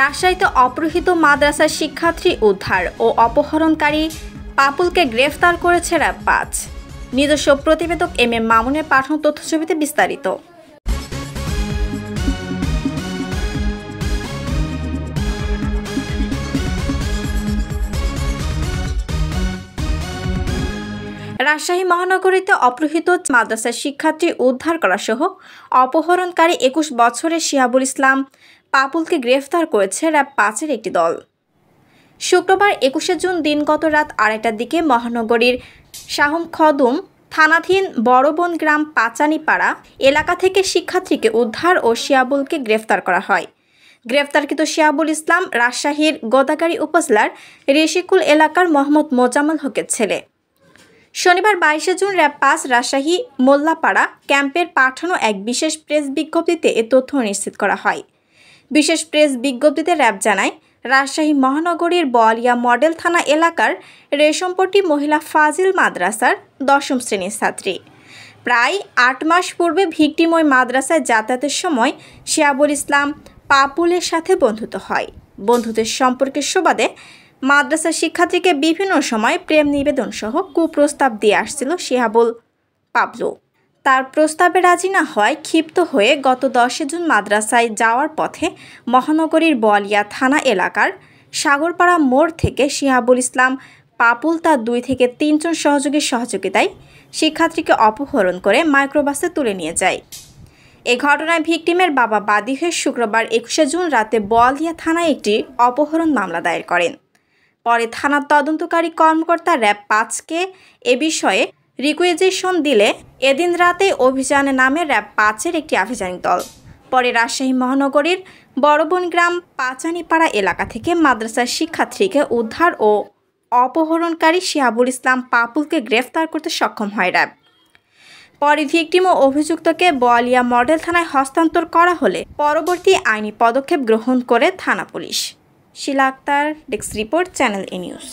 রাজশাহীতে অপহৃত মাদ্রাসার শিক্ষার্থী উদ্ধার ও অপহরণকারী পাপুলকে গ্রেফতার করেছে র্যাব ৫। নিজস্ব প্রতিবেদক এম এম মামুনের পাঠানো তথ্যছবিতে বিস্তারিত। রাজশাহী মহানগরীতে অপহৃত মাদ্রাসার শিক্ষার্থী উদ্ধার করা সহ অপহরণকারী ২১ বছরের শিহাবুল ইসলাম পাপুলকে গ্রেফতার করেছে র্যাব ৫-এর একটি দল। শুক্রবার ২১শে জুন দিনগত রাত ২:৩০টার দিকে মহানগরীর শাহুম খদুম থানাধীন বড়বন গ্রাম পাচানিপাড়া এলাকা থেকে শিক্ষার্থীকে উদ্ধার ও শিহাবুলকে গ্রেফতার করা হয়। গ্রেফতারকৃত শিহাবুল ইসলাম রাজশাহীর গোদাগাড়ী উপজেলার ঋষিকুল এলাকার মোহাম্মদ মোজাম্মেল হকের ছেলে। শনিবার ২২শে জুন র্যাব ৫ রাজশাহী মোল্লাপাড়া ক্যাম্পের পাঠানো এক বিশেষ প্রেস বিজ্ঞপ্তিতে এ তথ্য নিশ্চিত করা হয়। বিশেষ প্রেস বিজ্ঞপ্তিতে র্যাব জানায়, রাজশাহী মহানগরীর বোয়ালিয়া মডেল থানা এলাকার রেশমপট্টি মহিলা ফাজিল মাদ্রাসার ১০ম শ্রেণীর ছাত্রী। প্রায় ৮ মাস পূর্বে ভিকটিম ওই মাদ্রাসায় যাতায়াতের সময় শিহাবুল ইসলাম পাপুলের সাথে বন্ধুত্ব হয়। বন্ধুত্বের সম্পর্কের সুবাদে মাদ্রাসার শিক্ষার্থীকে বিভিন্ন সময় প্রেম নিবেদন সহ কুপ্রস্তাব দিয়ে আসছিল শিহাবুল পাবলু। তার প্রস্তাবে রাজি না হওয়ায় ক্ষিপ্ত হয়ে গত ১০ জুন মাদ্রাসায় যাওয়ার পথে মহানগরীর বোয়ালিয়া থানা এলাকার সাগরপাড়া মোড় থেকে শিহাবুল ইসলাম পাপুল তার ২ থেকে ৩ জন সহযোগীর সহযোগিতায় শিক্ষার্থীকে অপহরণ করে মাইক্রোবাসে তুলে নিয়ে যায়। এ ঘটনায় ভিকটিমের বাবা বাদী হয়ে শুক্রবার ২১শে জুন রাতে বোয়ালিয়া থানায় একটি অপহরণ মামলা দায়ের করেন। পরে থানার তদন্তকারী কর্মকর্তা র্যাব ৫-কে এ বিষয়ে রিকুইজিশন দিলে এদিন রাতে অভিযানে নামে র্যাব ৫-এর একটি আভিযানিক দল। পরে রাজশাহী মহানগরীর বড়বন গ্রাম পাচানিপাড়া এলাকা থেকে মাদ্রাসার শিক্ষার্থীকে উদ্ধার ও অপহরণকারী শিহাবুল ইসলাম পাপুলকে গ্রেফতার করতে সক্ষম হয় র্যাব। পরে ভিকটিম ও অভিযুক্তকে বোয়ালিয়া মডেল থানায় হস্তান্তর করা হলে পরবর্তী আইনি পদক্ষেপ গ্রহণ করে থানা পুলিশ। শিলা আক্তার, ডেস্ক রিপোর্ট, চ্যানেল এ নিউজ।